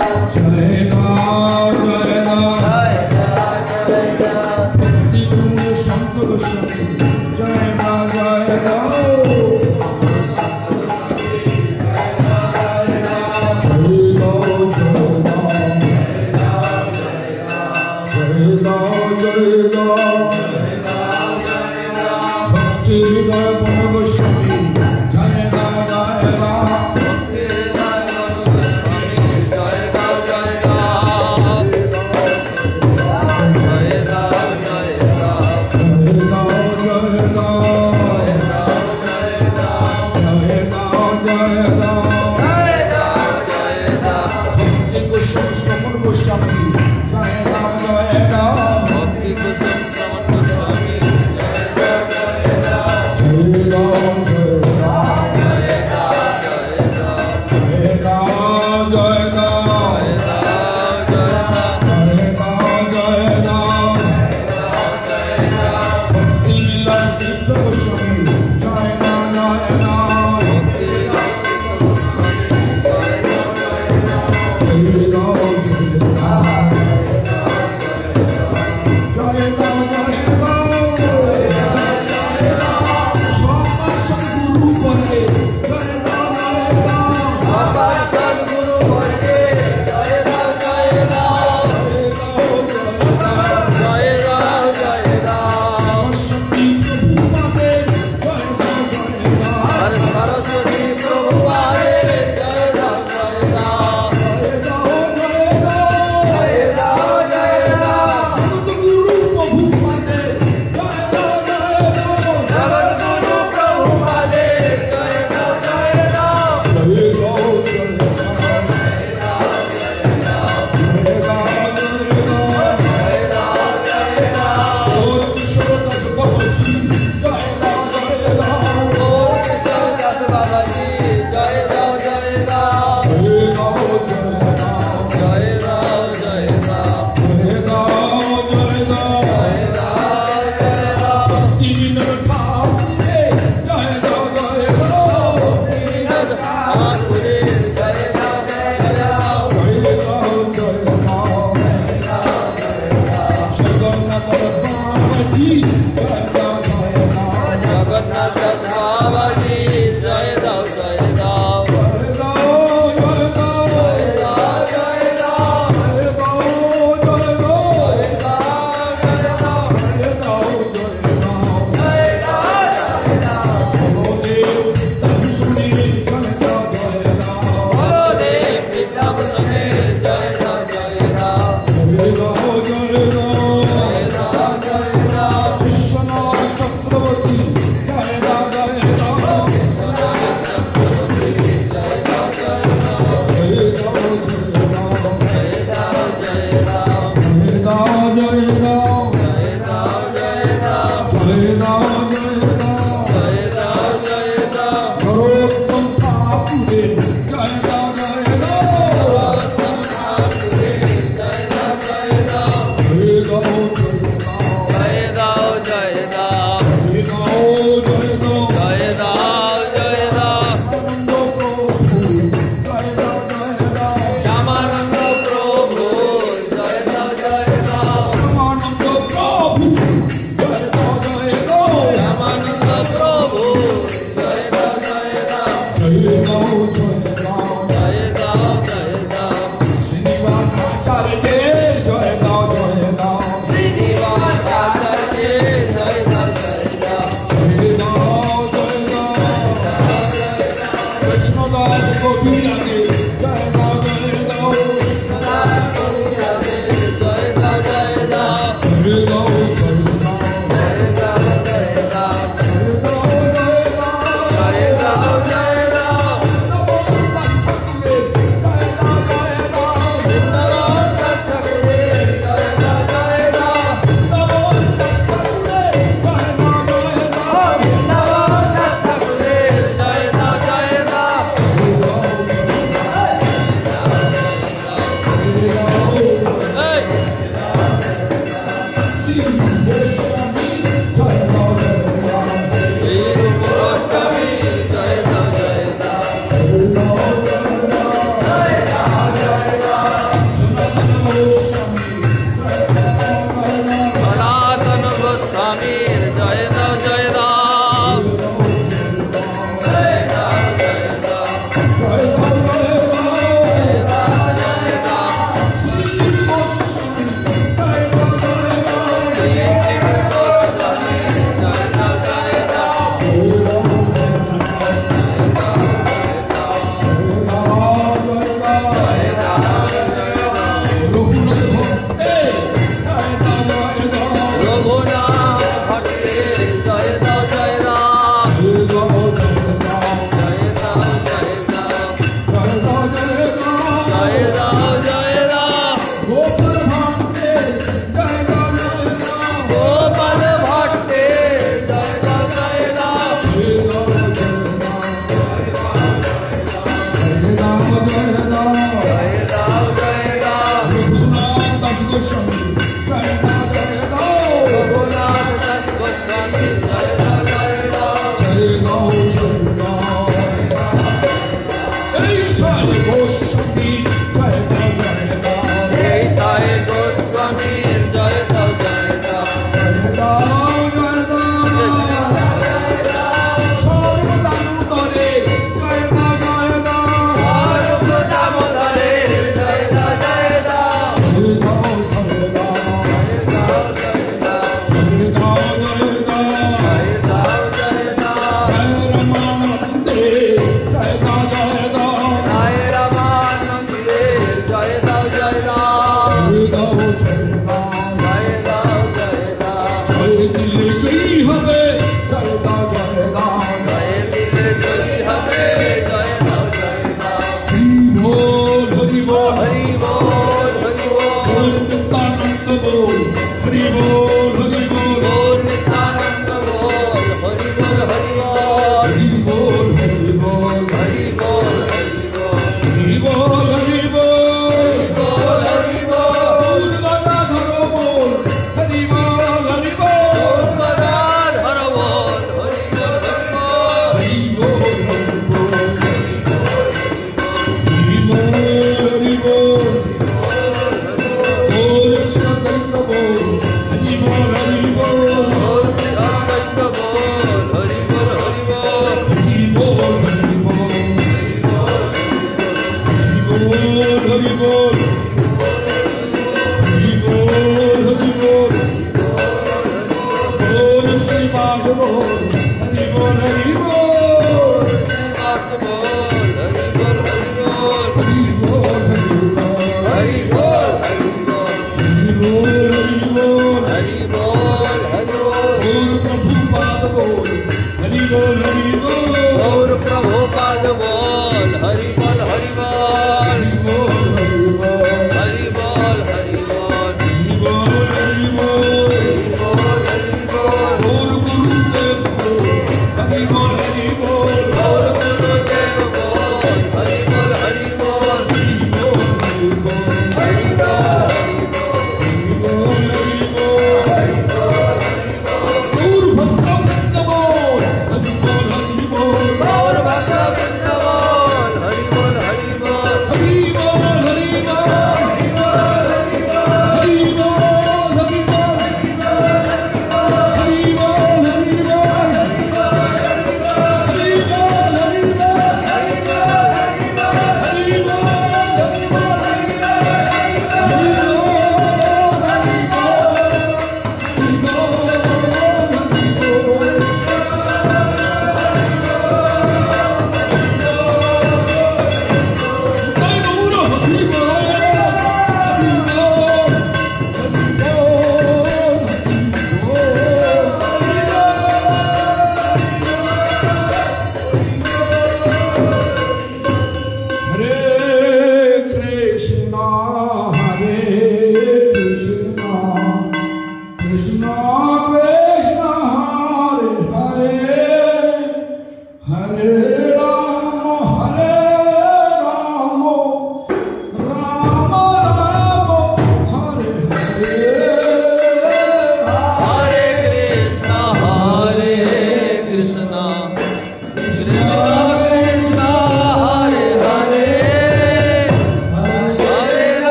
Jai Jai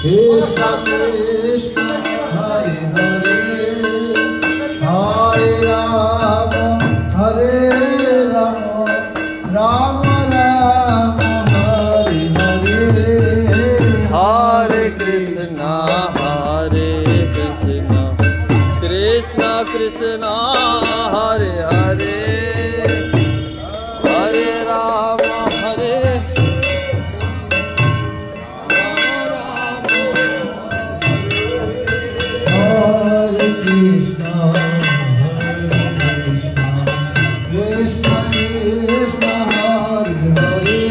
Krishna Krishna Hare Hare Hare Rama Hare Rama Rama Rama Hare Hare Hare Krishna Krishna Krishna Hare Hare Hare Rama Hare Hare Krishna Krishna Krishna Hare Hare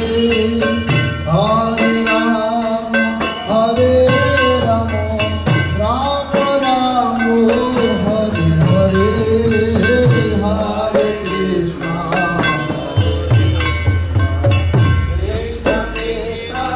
Hare Rama Hare Rama Rama Rama Hare Hare Hare Krishna Hare Krishna Hare Krishna Krishna Krishna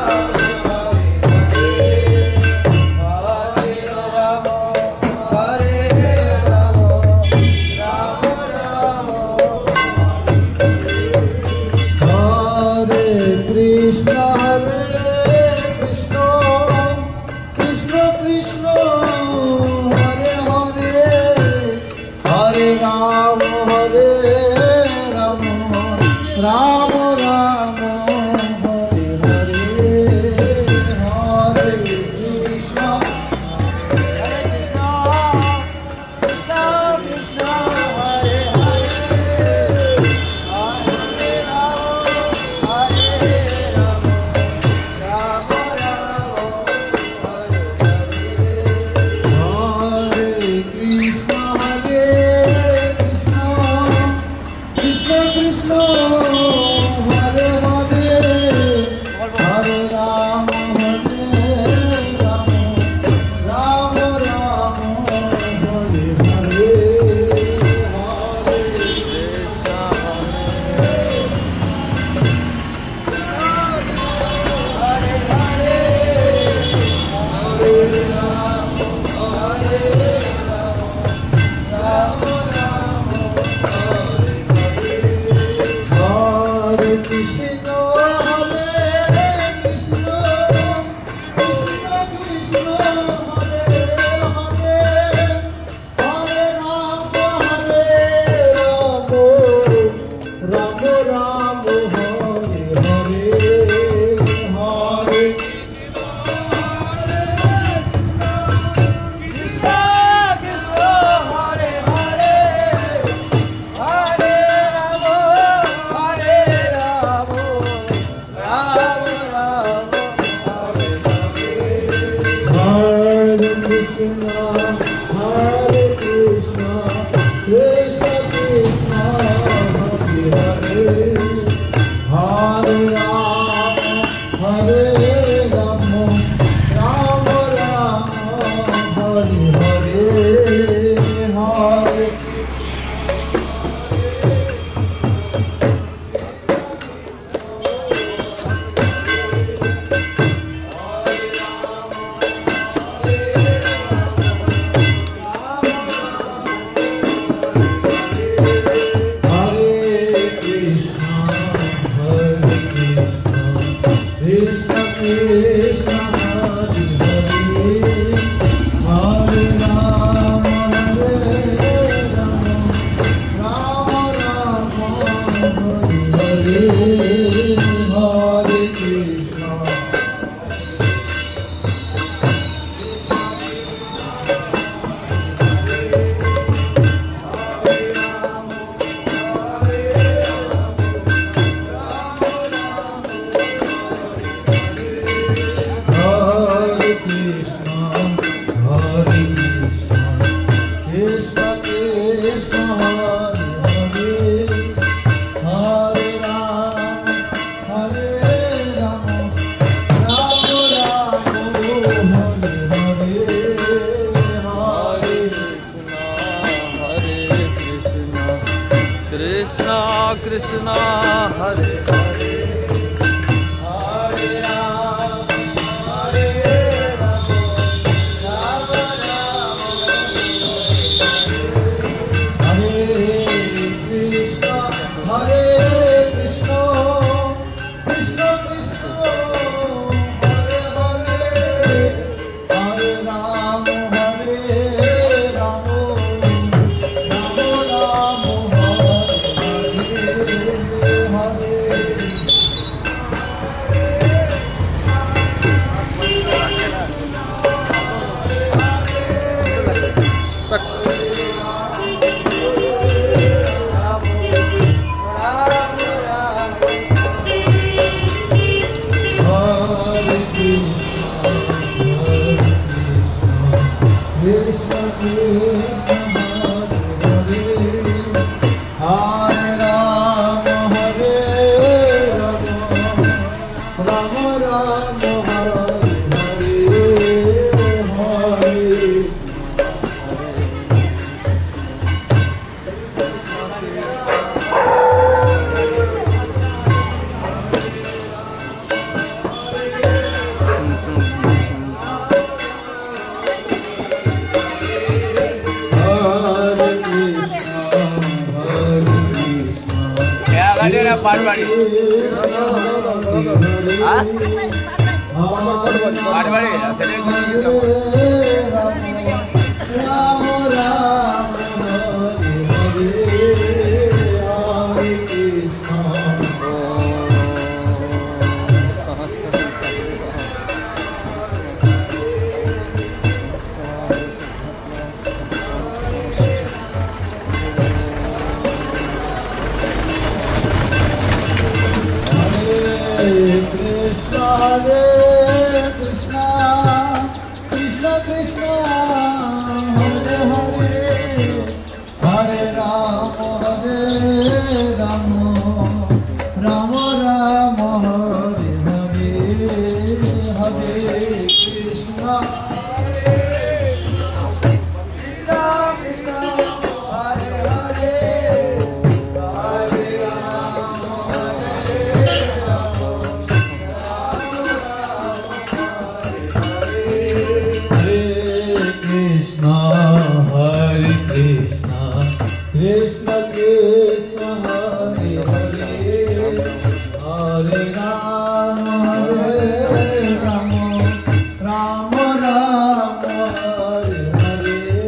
Hare Hare Hare Rama Hare Rama Rama Rama Hare Hare Hare Krishna Hare Krishna Hare Krishna Krishna Krishna Hare Hare Hare Rama Hare Rama Rama Rama Hare Hare Hare Krishna Hare Krishna Krishna Krishna Hare Hare Hare Rama Hare Rama Rama Rama Hare Hare Hare Hare Krishna, Hare Krishna, Krishna Krishna, Hare Hare, Hare Rama, Hare Rama, Rama Rama, Hare Hare, Hare Hare Krishna, Hare Krishna, Krishna Krishna, Hare Hare, Hare Rama, Hare Rama, Rama Rama, Hare Hare, Hare Krishna. Hare Krishna, Hare Krishna, Krishna Krishna, Hare Hare, Hare Rama, Hare Rama, Rama Rama, Hare Hare, Hare Krishna Krishna Hare Hare Hare Rama, Hare Rama, Rama Rama, Hare Krishna, Hare Krishna, Krishna Krishna, Hare Hare, বাড়ি Ram Ram Hare Hare Krishna Hare Krishna, Krishna Krishna, Hare Hare, Hare Rama, Rama Rama, Hare Hare, Hare Krishna, Krishna Krishna, Hare Hare, Hare Rama, Krishna Krishna Hare Hare Hare Rama Rama Rama Hare Hare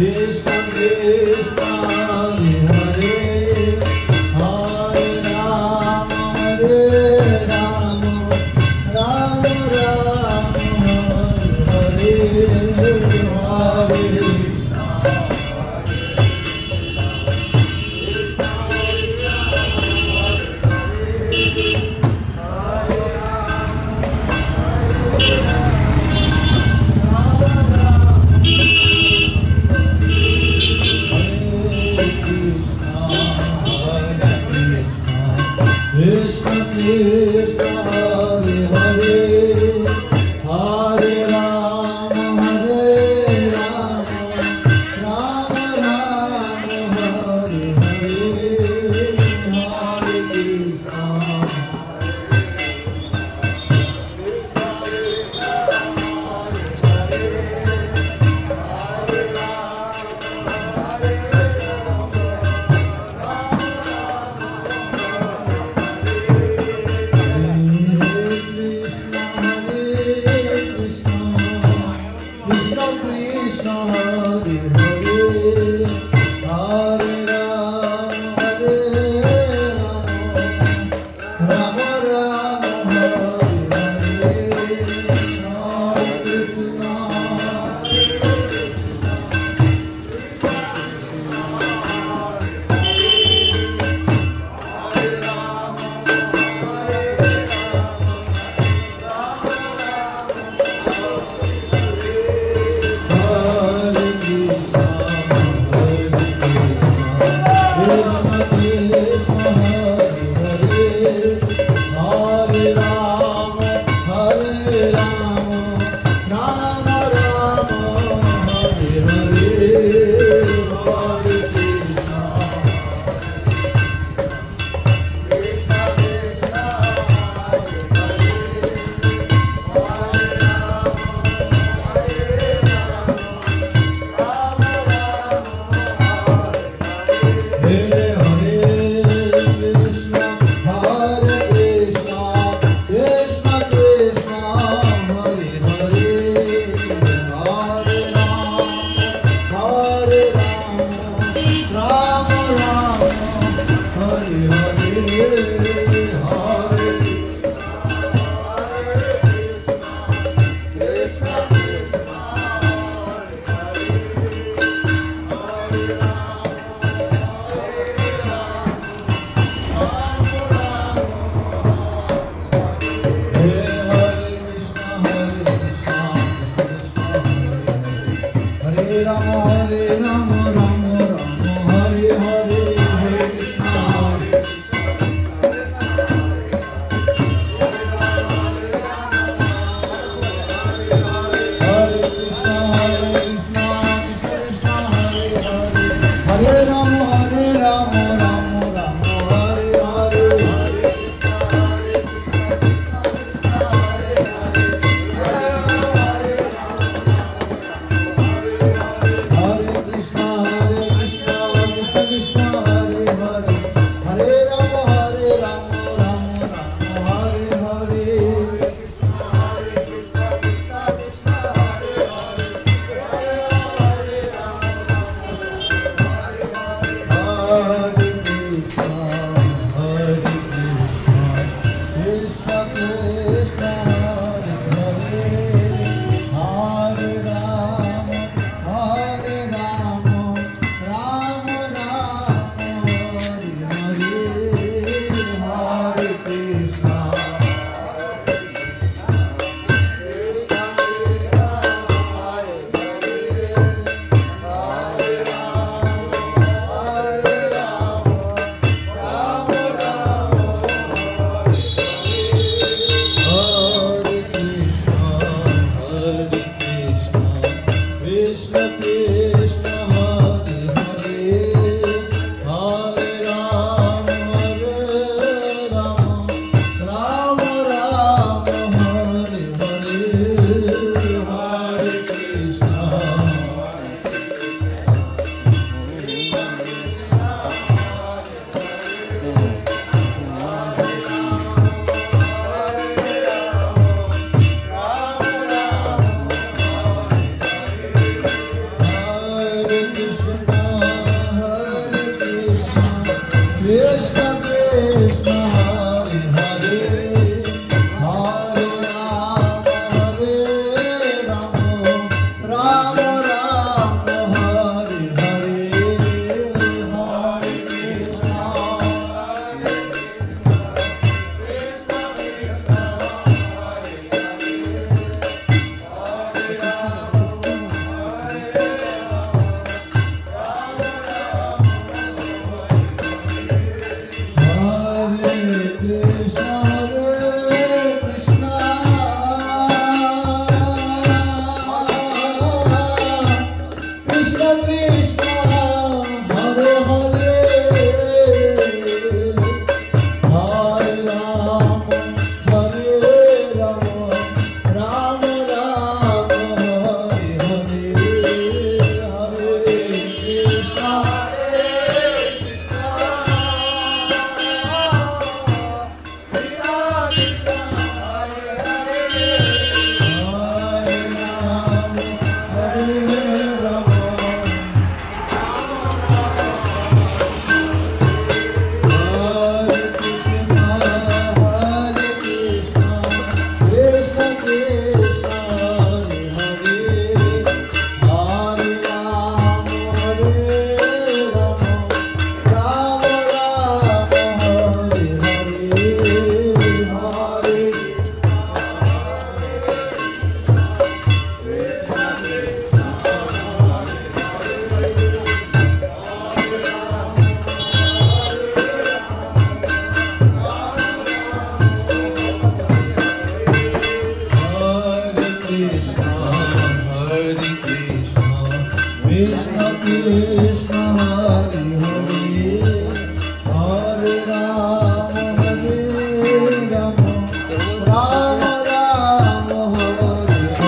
Krishna Krishna Hare Hare Hare Rama Rama Rama Hare Hare Krishna Krishna Hare Hare Hare Rama Rama Rama Hare Hare Hare Krishna Hare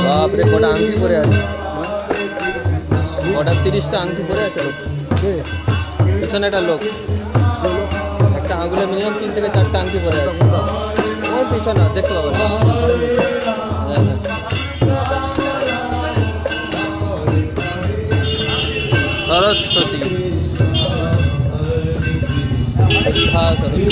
বাপরে কটা আংটি পরে আছে, কটা 30টা আংটি পরে আছে লোক। পিছনে একটা লোক একটা আঙুলে মিনিমাম 3 থেকে 4টা আংটি পরে আছে। ওর পিছনে দেখতে পাবেন। সরস্বতী, হ্যাঁ সরস্বতী।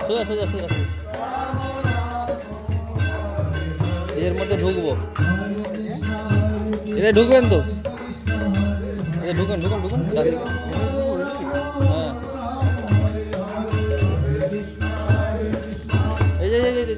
সোজা সোজা সোজা এর মধ্যে ঢুকবো এটা ঢুকবেন তো এটা ঢুকুন ঢুকুন ঢুকুন হ্যাঁ এই যে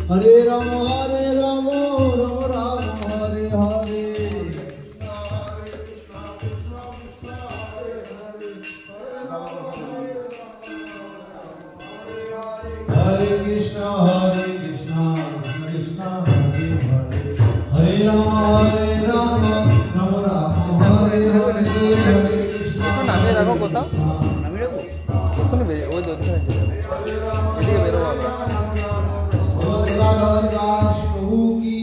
Hare Rama Rama Rama Hare Hare Hare Krishna Krishna Krishna Hare Hare Hare Rama Rama Rama Hare Hare Hare Krishna নামে রাখো কোথাও নামে রাখো ওখানে ওই দোকানে এদিকে বেরোবো আমরা दास प्रभु की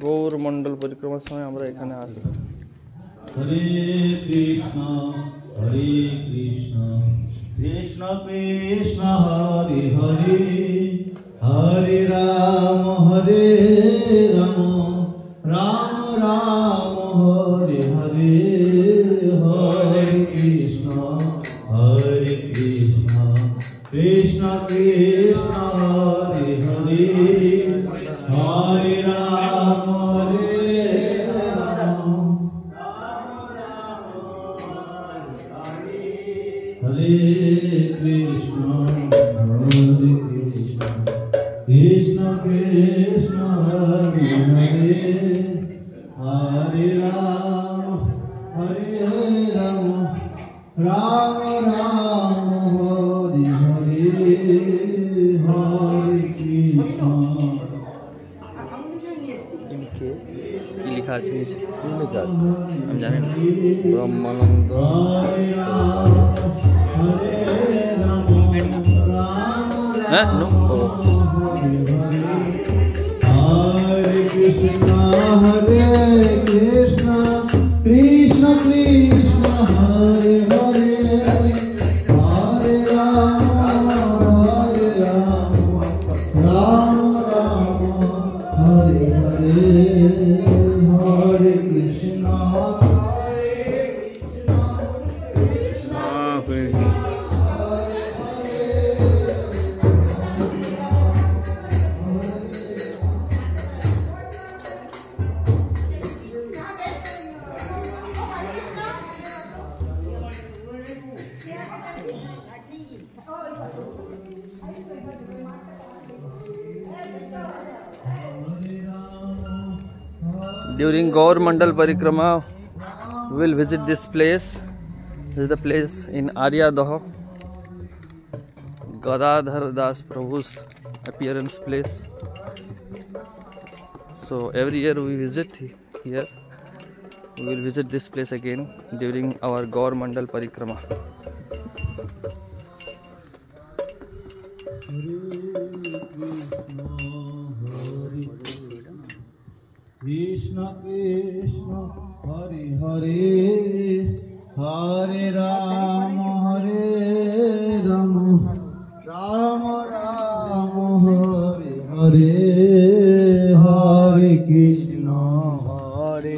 গৌর মন্ডল পরিক্রমার সময় আমরা এখানে আসি हरे कृष्णा कृष्ण कृष्ण हरे हरे हरे राम राम राम हरे हरे हरे कृष्ण कृष्ण कृष्ण हरे हरे हरे राम हरे कृष्ण कृष्ण कृष्ण हरे हरे हरे राम राम राम हरे हरे हरे कृष्ण इनके কি লেখা আছে নিচে কি লেখা আছে আমি জানি না ব্রহ্মানন্দ হ্যাঁ no Hare Krishna Krishna Krishna Hare Hare Hare Rama Rama Hare Hare Hare Krishna During Gaur Mandal Parikrama, we will visit this place. This is the place in Aryadaha, Gadadhar Das Prabhu's appearance place. So every year we visit here. We will visit this place again during our Gaur Mandal Parikrama. Krishna Krishna Hare Hare Hare Rama Rama Rama Hare Hare Hare Krishna Hare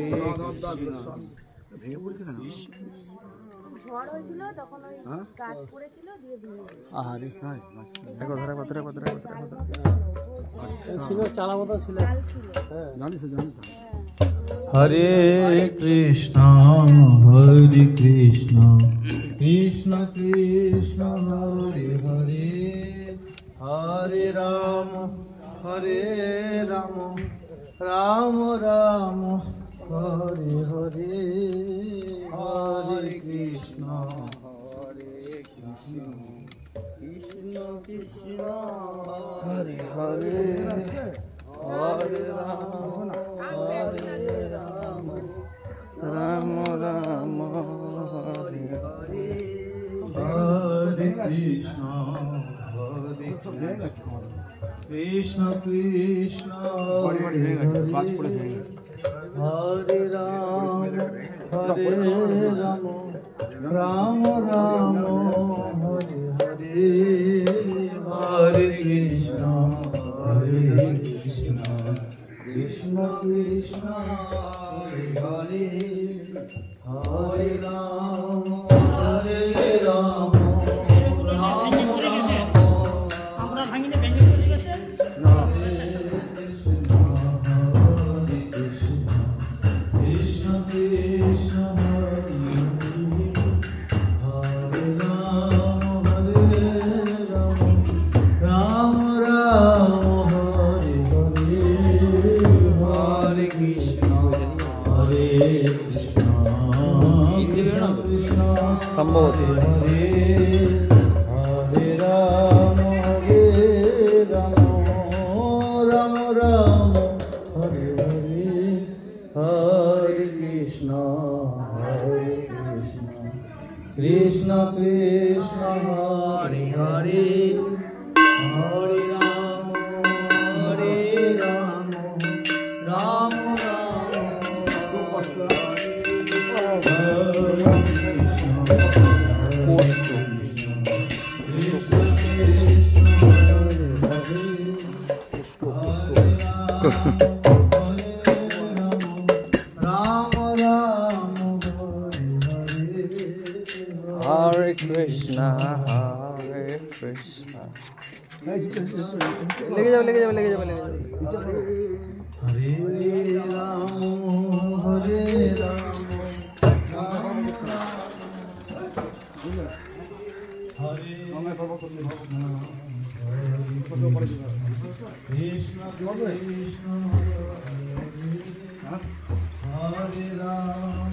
ঝড় হয়েছিল তখন ওই গাছ পড়েছিল দিয়ে ভেঙে গেছে। আহারে দেখো ধরে ছিল চালা মতো ছিল জানিস Hare Krishna Krishna Krishna Hare Hare Hare Rama Rama Rama Hare Hare Hare Krishna Krishna Krishna Hare Hare Hare Rama Krishna Krishna Hare Hare Hare Ram Ram Ram Hare Hare Hare Krishna Krishna Krishna Hare Hare Hare Ram Ram আমরা ভাঙিনে ভেঙে চলে গেছে কৃষ্ণ কৃষ্ণ হরে রাম রাম রাম হরে হরে হরে কৃষ্ণ কৃষ্ণ সম্ভবত Hare Hare Ram Ram Ram Hare Hare Hare Krishna Krishna Krishna Hare Hare Hare Ram Ram Hare Krishna, Hare Krishna. लेके जाओ हरे राम हरे राम कृष्ण कृष्ण हरे Ram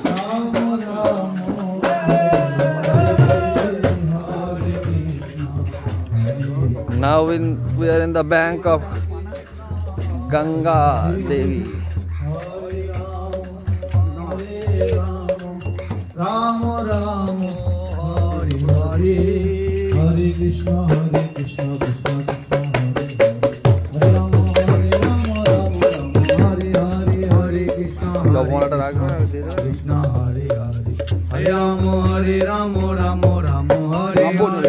Ram Ram Now we are in the bank of Ganga Devi. Ram Ram Hare Hare Hare Krishna Krishna हरे राम राम हरे हरे हरे कृष्ण लवंगाटा राखबे ना कृष्ण हरे हरे हरे राम राम राम हरे हरे